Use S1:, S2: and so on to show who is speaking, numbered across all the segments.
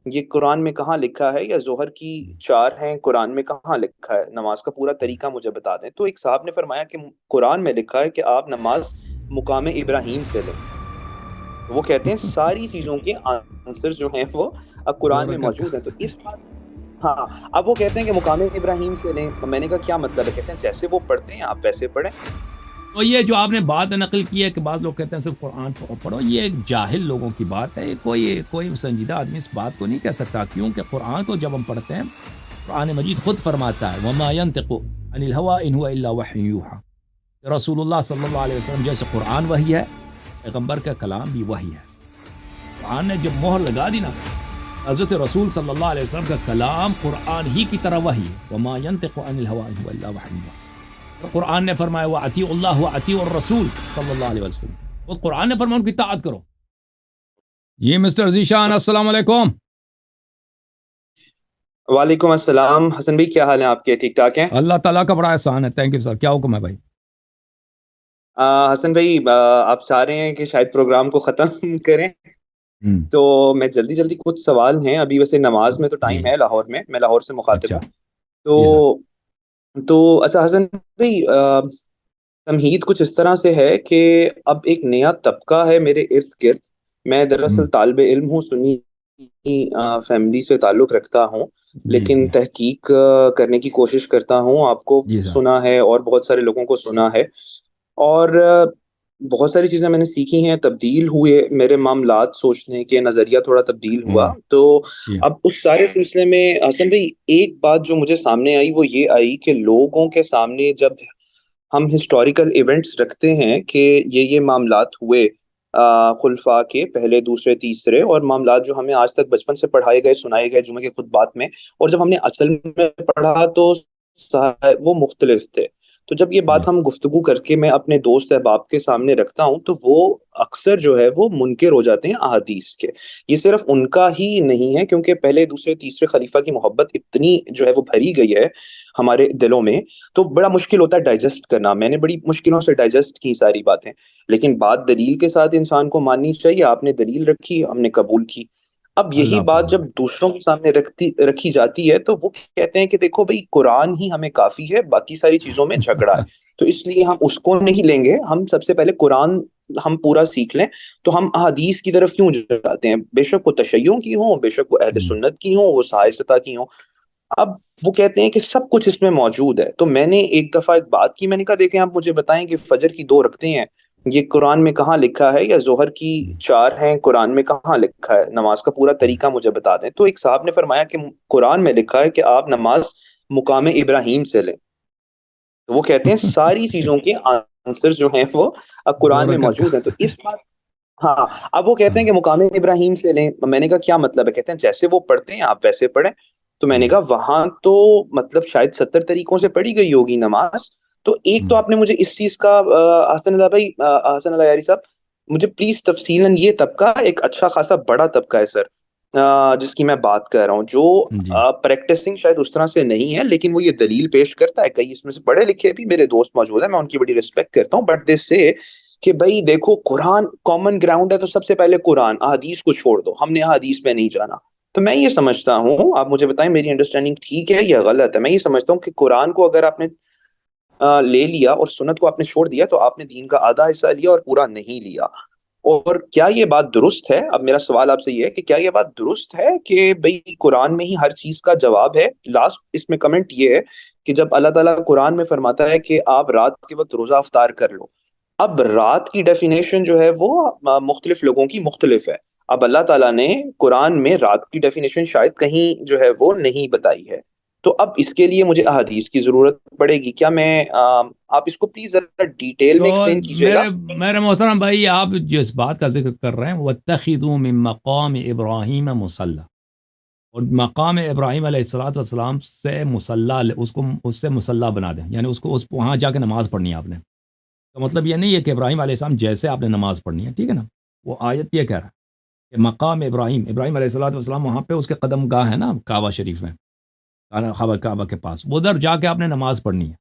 S1: یہ قرآن میں کہاں لکھا ہے، یا ظہر کی چار ہیں قرآن میں کہاں لکھا ہے، نماز کا پورا طریقہ مجھے بتا دیں۔ تو ایک صاحب نے فرمایا کہ قرآن میں لکھا ہے کہ آپ نماز مقام ابراہیم سے لیں۔ وہ کہتے ہیں ساری چیزوں کے آنسر جو ہیں وہ
S2: دو
S1: قرآن میں
S2: رکعت کا.
S1: موجود ہیں، تو اس بات، ہاں، اب وہ کہتے ہیں کہ مقام ابراہیم سے لیں، میں نے کہا کیا مطلب ہے؟ کہتے ہیں جیسے وہ پڑھتے ہیں آپ ویسے پڑھیں۔
S2: تو یہ جو آپ نے بات نقل کی ہے کہ بعض لوگ کہتے ہیں صرف قرآن پڑھو، یہ ایک جاہل لوگوں کی بات ہے. کوئی سنجیدہ آدمی اس بات کو نہیں کہہ سکتا، کیونکہ قرآن کو جب ہم پڑھتے ہیں، قرآن مجید خود فرماتا ہے وَمَا يَنْطِقُ عَنِ الْهَوَىٰ إِنْ هُوَ إِلَّا وَحْيٌ يُوحَىٰ. رسول اللہ صلی اللہ علیہ وسلم جیسے قرآن وحی ہے، پیغمبر کا کلام بھی وحی ہے. قرآن نے جب مہر لگا دی نا، حضرت رسول صلی اللہ علیہ وسلم کا کلام قرآن ہی کی طرح وحی ہے. وَمَا يَنْطِقُ عَنِ الْهَوَىٰ إِنْ هُوَ إِلَّا وَحْيٌ يُوحَىٰ. قرآن نے فرمایا وَأَطِیعُوا اللَّهَ وَأَطِیعُوا الرَّسُولَ صلی اللہ علیہ وسلم. وہ قرآن نے فرمایا ان کی اطاعت کرو. جی مسٹر ذیشان السلام علیکم.
S1: وعلیکم السلام حسن بھائی، کیا حال ہیں آپ کے؟ ٹھیک ٹھاک ہیں؟
S2: اللہ تعالیٰ کا بڑا احسان ہے. Thank you sir. کیا حکم ہے بھائی؟
S1: حسن بھائی، آپ چاہ رہے ہیں کہ شاید پروگرام کو ختم کریں،
S2: ہم،
S1: تو میں جلدی جلدی کچھ سوال ہیں، ابھی ویسے نماز میں تو
S2: جی
S1: ٹائم ہے لاہور میں لاہور سے مخاطب
S2: اچھا
S1: ہوں.
S2: جی سر.
S1: تو اچھا حسن بھائی، تمہید کچھ اس طرح سے ہے کہ اب ایک نیا طبقہ ہے میرے ارد گرد. میں
S2: ہم،
S1: دراصل طالب علم ہوں، سنی فیملی سے تعلق رکھتا ہوں،
S2: جی
S1: لیکن
S2: جی
S1: تحقیق کرنے کی کوشش کرتا ہوں. آپ کو
S2: جی سر.
S1: سنا ہے اور بہت سارے لوگوں کو سنا ہے، اور بہت ساری چیزیں میں نے سیکھی ہیں، تبدیل ہوئے میرے معاملات، سوچنے کے نظریہ تھوڑا تبدیل ہوا.
S2: ہاں
S1: تو
S2: جی
S1: اب اس سارے سلسلے میں حسن بھائی ایک بات جو مجھے سامنے آئی وہ یہ آئی کہ لوگوں کے سامنے جب ہم ہسٹوریکل ایونٹس رکھتے ہیں کہ یہ معاملات ہوئے خلفاء کے پہلے دوسرے تیسرے، اور معاملات جو ہمیں آج تک بچپن سے پڑھائے گئے سنائے گئے جمعے کے خطبات میں، اور جب ہم نے اصل میں پڑھا تو وہ مختلف تھے. تو جب یہ
S2: جی
S1: بات ہم گفتگو کر کے میں اپنے دوست احباب کے سامنے رکھتا ہوں تو وہ اکثر جو ہے وہ منکر ہو جاتے ہیں احادیث کے. یہ صرف ان کا ہی نہیں ہے، کیونکہ پہلے دوسرے تیسرے خلیفہ کی محبت اتنی جو ہے وہ بھری گئی ہے ہمارے دلوں میں، تو بڑا مشکل ہوتا ہے ڈائجسٹ کرنا. میں نے بڑی مشکلوں سے ڈائجسٹ کی ساری باتیں، لیکن بات دلیل کے ساتھ انسان کو ماننی چاہیے. آپ نے دلیل رکھی، ہم نے قبول کی. اب یہی
S2: اللہ
S1: بات
S2: حافظ.
S1: جب دوسروں کے سامنے رکھی جاتی ہے تو وہ کہتے ہیں کہ دیکھو بھائی قرآن ہی ہمیں کافی ہے، باقی ساری چیزوں میں جھگڑا ہے. تو اس لیے ہم اس کو نہیں لیں گے، ہم سب سے پہلے قرآن ہم پورا سیکھ لیں. تو ہم احادیث کی طرف کیوں جاتے ہیں؟ بے شک وہ تشیعوں کی ہوں، بے شک وہ اہل
S2: ہم،
S1: سنت کی ہوں، وہ صحابہ کی ہوں. اب وہ کہتے ہیں کہ سب کچھ اس میں موجود ہے. تو میں نے ایک دفعہ ایک بات کی، میں نے کہا دیکھیں آپ مجھے بتائیں کہ فجر کی دو رکعتیں ہیں، یہ قرآن میں کہاں لکھا ہے، یا ظہر کی چار ہیں قرآن میں کہاں لکھا ہے، نماز کا پورا طریقہ مجھے بتا دیں. تو ایک صاحب نے فرمایا کہ قرآن میں لکھا ہے کہ آپ نماز مقام ابراہیم سے لیں. تو وہ کہتے ہیں ساری چیزوں کے آنسر جو ہیں وہ
S2: دو
S1: قرآن میں
S2: رکعت کا.
S1: موجود ہیں. تو اس بات، ہاں، اب وہ کہتے ہیں
S2: ہاں
S1: کہ مقام ابراہیم سے لیں. میں نے کہا کیا مطلب ہے؟ کہتے ہیں جیسے وہ پڑھتے ہیں آپ ویسے پڑھیں. تو میں نے
S2: ہاں
S1: کہا وہاں تو مطلب شاید 70 طریقوں سے پڑھی گئی ہوگی نماز. تو ایک تو
S2: ہاں.
S1: آپ نے مجھے اس چیز کا حسن اللہ بھائی، حسن اللہ یاری صاحب، مجھے پلیز تفصیلاً، یہ طبقہ ایک اچھا خاصا بڑا طبقہ ہے سر، جس کی میں بات کر رہا ہوں، جو
S2: جی
S1: پریکٹسنگ شاید اس طرح سے نہیں ہے، لیکن وہ یہ دلیل پیش کرتا ہے. کئی اس میں سے پڑھے لکھے بھی میرے دوست موجود ہیں، میں ان کی بڑی رسپیکٹ کرتا ہوں، بٹ دس سے کہ بھائی دیکھو قرآن کامن گراؤنڈ ہے، تو سب سے پہلے قرآن، احادیث کو چھوڑ دو، ہم نے احادیث پہ نہیں جانا. تو میں یہ سمجھتا ہوں، آپ مجھے بتائیں میری انڈرسٹینڈنگ ٹھیک ہے یا غلط ہے. میں یہ سمجھتا ہوں کہ قرآن کو اگر آپ نے لے لیا اور سنت کو آپ نے چھوڑ دیا تو آپ نے دین کا آدھا حصہ لیا اور پورا نہیں لیا. اور کیا یہ بات درست ہے؟ اب میرا سوال آپ سے یہ ہے کہ کیا یہ بات درست ہے کہ بھئی قرآن میں ہی ہر چیز کا جواب ہے؟ لاسٹ اس میں کمنٹ یہ ہے کہ جب اللہ تعالیٰ قرآن میں فرماتا ہے کہ آپ رات کے وقت روزہ افطار کر لو، اب رات کی ڈیفینیشن جو ہے وہ مختلف لوگوں کی مختلف ہے. اب اللہ تعالیٰ نے قرآن میں رات کی ڈیفینیشن شاید کہیں جو ہے وہ نہیں بتائی ہے. تو اب اس کے لیے مجھے احادیث کی ضرورت پڑے گی. کیا میں آپ اس کو پلیز ذرا ڈیٹیل
S2: تو
S1: میں ایکسپلین کیجیے گا؟
S2: میرے محترم بھائی، آپ جس بات کا ذکر کر رہے ہیں وَاتَّخِذُوا مِن مقام ابراہیم مصلی، اور مقام ابراہیم علیہ الصلوۃ والسلام سے مصلی، اس سے مصلی بنا دیں، یعنی وہاں جا کے نماز پڑھنی ہے آپ نے. تو مطلب یہ نہیں ہے کہ ابراہیم علیہ السلام جیسے آپ نے نماز پڑھنی ہے، ٹھیک ہے نا. وہ آیت یہ کہہ رہا ہے کہ مقام ابراہیم علیہ الصلوۃ والسلام، وہاں پہ اس کے قدم گاہ ہے نا کعبہ شریف میں، کعبہ کے پاس، ادھر جا کے آپ نے نماز پڑھنی ہے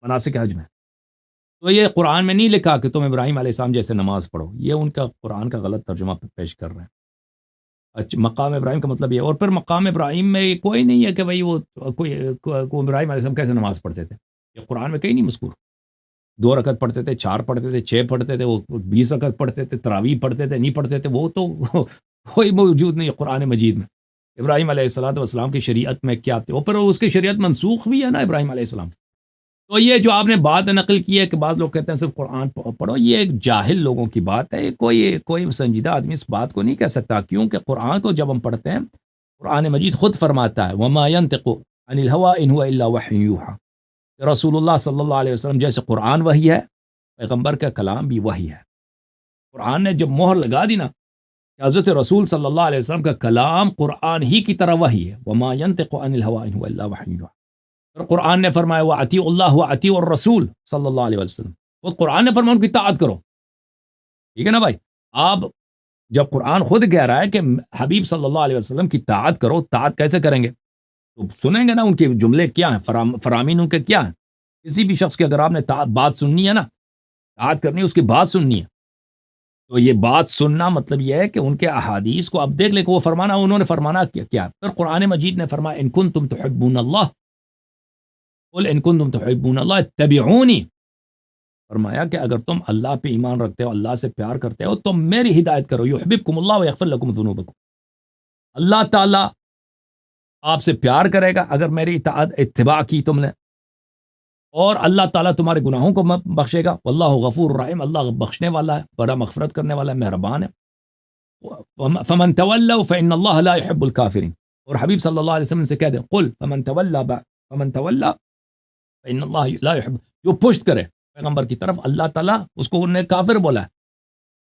S2: مناسک حج میں. تو یہ قرآن میں نہیں لکھا کہ تم ابراہیم علیہ السلام جیسے نماز پڑھو. یہ ان کا قرآن کا غلط ترجمہ پیش کر رہے ہیں. اچھا مقام ابراہیم کا مطلب یہ ہے، اور پھر مقام ابراہیم میں کوئی نہیں ہے کہ بھائی وہ کوئی ابراہیم علیہ السلام کیسے نماز پڑھتے تھے، یہ قرآن میں کہیں نہیں مذکور۔ 2 رکعت پڑھتے تھے، 4 پڑھتے تھے، 6 پڑھتے تھے، وہ 20 رکعت پڑھتے تھے، تراویح پڑھتے تھے، نہیں پڑھتے تھے، وہ تو کوئی موجود نہیں ہے قرآن مجید میں۔ ابراہیم علیہ السلام کی شریعت میں کیا تھے، اور پھر اس کی شریعت منسوخ بھی ہے نا ابراہیم علیہ السلام کی۔ تو یہ جو آپ نے بات نقل کی ہے کہ بعض لوگ کہتے ہیں صرف قرآن پڑھو، یہ ایک جاہل لوگوں کی بات ہے، کوئی سنجیدہ آدمی اس بات کو نہیں کہہ سکتا، کیونکہ قرآن کو جب ہم پڑھتے ہیں، قرآن مجید خود فرماتا ہے وما ينطق عن الهوى ان هو الا وحی یوحى، رسول اللہ صلی اللہ علیہ وسلم جیسے قرآن وحی ہے، پیغمبر کا کلام بھی وحی ہے۔ قرآن نے جب مہر لگا دی نا کہ حضرت رسول صلی اللہ علیہ وسلم کا کلام قرآن ہی کی طرح وحی ہے، وما ينطق عن الهوى ان هو الا وحی یوحى، اور قرآن نے فرمایا وَأَطِیعُوا اللَّهَ وَأَطِیعُوا الرَّسُولَ صلی اللہ علیہ وسلم، وہ قرآن نے فرمایا ان کی اطاعت کرو، ٹھیک ہے نا بھائی؟ آپ جب قرآن خود کہہ رہا ہے کہ حبیب صلی اللہ علیہ وسلم کی اطاعت کرو، اطاعت کیسے کریں گے؟ تو سنیں گے نا ان کے جملے کیا ہیں، فرامین ان کے کیا ہیں۔ کسی بھی شخص کی اگر آپ نے بات سننی ہے نا، اطاعت کرنی ہے، اس کی بات سننی ہے، تو یہ بات سننا مطلب یہ ہے کہ ان کے احادیث کو اب دیکھ لیں کہ وہ فرمانا، انہوں نے فرمانا کیا۔ پھر قرآن مجید نے فرمایا ان کنتم تحبون اللہ قل ان کنتم تحبون اللہ اتبعونی، فرمایا کہ اگر تم اللہ پہ ایمان رکھتے ہو، اللہ سے پیار کرتے ہو، تو میری ہدایت کرو، یحببکم اللہ ویغفر لکم ذنوبکم، اللہ تعالیٰ آپ سے پیار کرے گا اگر میری اتباع کی تم نے، اور اللہ تعالیٰ تمہارے گناہوں کو بخشے گا، واللہ غفور رحیم، اللہ بخشنے والا ہے، بڑا مغفرت کرنے والا ہے، مہربان ہے۔ فمن تولوا فإن اللہ لا يحب الکافرین، اور حبیب صلی اللہ علیہ وسلم سے کہہ دیں قل فمن تولى فإن اللہ لا يحب، جو پشت کرے پیغمبر کی طرف، اللہ تعالیٰ اس کو انہیں کافر بولا ہے،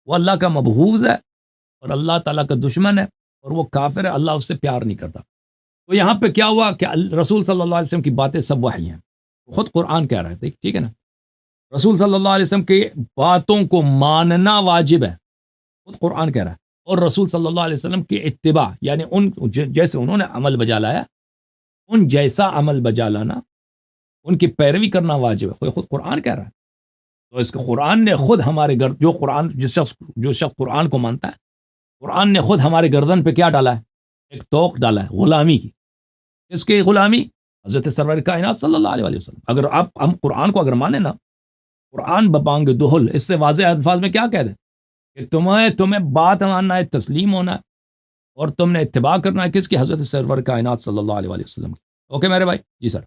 S2: وہ اللہ کا مبغوض ہے اور اللہ تعالیٰ کا دشمن ہے، اور وہ کافر ہے، اللہ اس سے پیار نہیں کرتا۔ تو یہاں پہ کیا ہوا کہ رسول صلی اللہ علیہ وسلم کی باتیں سب وحی ہیں، خود قرآن کہہ رہا ہے، ٹھیک ہے نا، رسول صلی اللہ علیہ وسلم کی باتوں کو ماننا واجب ہے، خود قرآن کہہ رہا ہے، اور رسول صلی اللہ علیہ وسلم کی اتباع یعنی ان جیسے انہوں نے عمل بجا لایا، ان جیسا عمل بجا لانا، ان کی پیروی کرنا واجب ہے، خود قرآن کہہ رہا ہے۔ تو اس کے قرآن نے خود ہمارے جو شخص قرآن کو مانتا ہے، قرآن نے خود ہمارے گردن پہ کیا ڈالا ہے، ایک توق ڈالا ہے غلامی کی۔ اس کی غلامی حضرت سرور کائنات صلی اللہ علیہ وسلم۔ اگر ہم قرآن کو اگر مانیں نا، قرآن ببانگ دہل، اس سے واضح الفاظ میں کیا کہہ دیں کہ تمہیں بات ماننا ہے، تسلیم ہونا ہے، اور تم نے اتباع کرنا ہے کس کی؟ حضرت سرور کائنات صلی اللہ علیہ وسلم کی۔ اوکے میرے بھائی؟ جی سر۔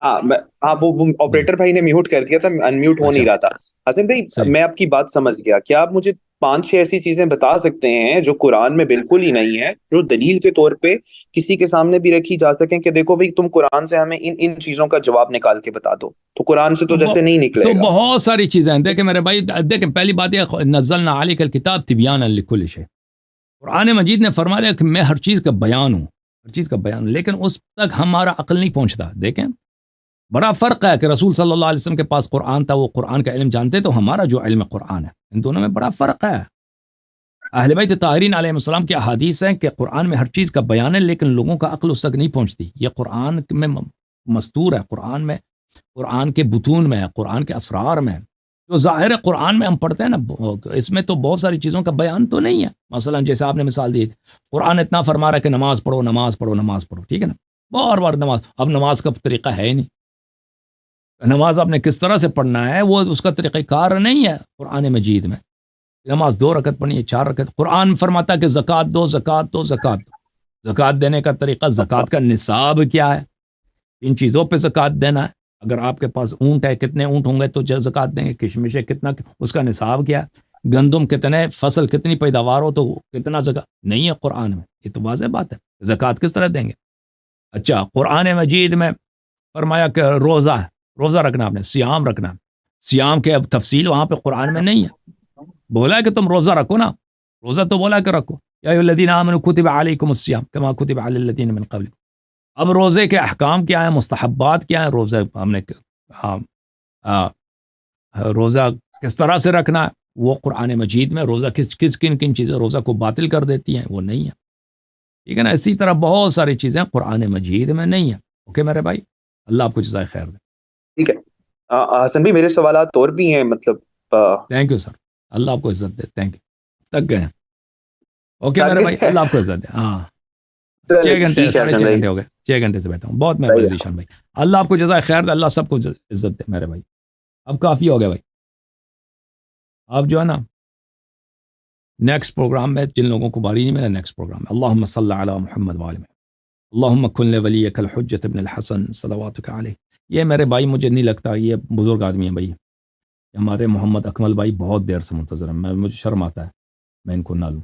S1: ہاں وہ آپریٹر بھائی نے میوٹ کر دیا تھا، انمیوٹ ہو نہیں
S2: اچھا
S1: رہا تھا۔ حسن بھائی
S2: صحیح۔
S1: میں آپ کی بات سمجھ گیا، کیا آپ مجھے 5-6 ایسی چیزیں بتا سکتے ہیں جو قرآن میں بالکل ہی نہیں ہے، جو دلیل کے طور پہ کسی کے سامنے بھی رکھی جا سکیں کہ دیکھو بھائی تم قرآن سے ہمیں ان چیزوں کا جواب نکال کے بتا دو؟ تو قرآن سے تو جیسے نہیں نکلے
S2: تو
S1: گا۔
S2: بہت ساری چیزیں ہیں، دیکھیں میرے بھائی، دیکھیں پہلی بات یہ نزلنا علیک الکتاب تبیانا لکل شیء، قرآن مجید نے فرما دیا کہ میں ہر چیز کا بیان ہوں، ہر چیز کا بیان ہوں، لیکن اس تک ہمارا عقل نہیں پہنچتا۔ دیکھیں بڑا فرق ہے کہ رسول صلی اللہ علیہ وسلم کے پاس قرآن تھا، وہ قرآن کا علم جانتے، تو ہمارا جو علم قرآن ہے، ان دونوں میں بڑا فرق ہے۔ اہل بیت طاہرین علیہ السلام کی احادیث ہیں کہ قرآن میں ہر چیز کا بیان ہے، لیکن لوگوں کا عقل اس تک نہیں پہنچتی۔ یہ قرآن میں مستور ہے، قرآن کے بطون میں ہے، قرآن کے اسرار میں ہے۔ جو ظاہر قرآن میں ہم پڑھتے ہیں نا، اس میں تو بہت ساری چیزوں کا بیان تو نہیں ہے۔ مثلا جیسے آپ نے مثال دی، قرآن اتنا فرما رہا ہے کہ نماز پڑھو، نماز پڑھو، نماز پڑھو، ٹھیک ہے نا، بار بار نماز۔ اب نماز کا طریقہ ہے ہی نہیں، نماز آپ نے کس طرح سے پڑھنا ہے وہ اس کا طریقہ کار نہیں ہے قرآن مجید میں۔ نماز 2 رکعت پڑھنی ہے، 4 رکعت۔ قرآن فرماتا ہے کہ زکوٰۃ دو، زکوٰۃ دو، زکوٰۃ دو۔ زکوٰۃ دینے کا طریقہ، زکوٰۃ کا نصاب کیا ہے، ان چیزوں پہ زکوٰۃ دینا ہے۔ اگر آپ کے پاس اونٹ ہے، کتنے اونٹ ہوں گے تو زکوٰۃ دیں گے، کشمش ہے کتنا، اس کا نصاب کیا ہے، گندم کتنے، فصل کتنی پیداوار ہو تو کتنا زکوٰۃ، نہیں ہے قرآن میں۔ یہ تو واضح بات ہے، زکوٰۃ کس طرح دیں گے؟ اچھا قرآن مجید میں فرمایا کہ روزہ رکھنا، آپ نے سیام رکھنا، سیام کے اب تفصیل وہاں پہ قرآن میں نہیں ہے، بولا ہے کہ تم روزہ رکھو نا، روزہ تو بولا ہے کہ رکھو، یا ایھا الذین آمنوا کتب علیکم الصیام کما کتب علی الذین من قبلکم۔ اب روزے کے احکام کیا ہیں، مستحبات کیا ہیں، روزہ ہم نے روزہ کس طرح سے رکھنا ہے، وہ قرآن مجید میں روزہ کن چیزیں روزہ کو باطل کر دیتی ہیں وہ نہیں ہے، ٹھیک ہے نا۔ اسی طرح بہت ساری چیزیں قرآن مجید میں نہیں ہیں۔ اوکے میرے بھائی، اللہ آپ کو جزائے خیر دے۔
S1: ٹھیک ہے حسن بھی، میرے سوالات اور بھی ہیں، مطلب
S2: تھینک یو سر، اللہ آپ کو عزت دے، تھینک یو، تک گئے ہیں۔ اوکے میرے بھائی, اللہ آپ کو عزت دے. ہاں 6 گھنٹے,
S1: ٹھیک ہے
S2: 6.5 گھنٹے ہو گئے, 6 گھنٹے سے بیٹھا ہوں. بہت مہربانی ذیشان بھائی, اللہ آپ کو جزائے خیر دے, اللہ سب کو عزت دے میرے بھائی. اب کافی ہو گیا بھائی. اب جو ہے نا نیکسٹ پروگرام میں جن لوگوں کو باری نہیں ملا, نیکسٹ پروگرام میں اللہم صلی علی محمد وآل محمد اللہم کن لولیک الحجۃ ابن الحسن صلواتک علیہ. یہ میرے بھائی مجھے نہیں لگتا یہ بزرگ آدمی ہیں بھائی. ہمارے محمد اکمل بھائی بہت دیر سے منتظر ہیں, مجھے شرم آتا ہے میں ان کو نہ لوں.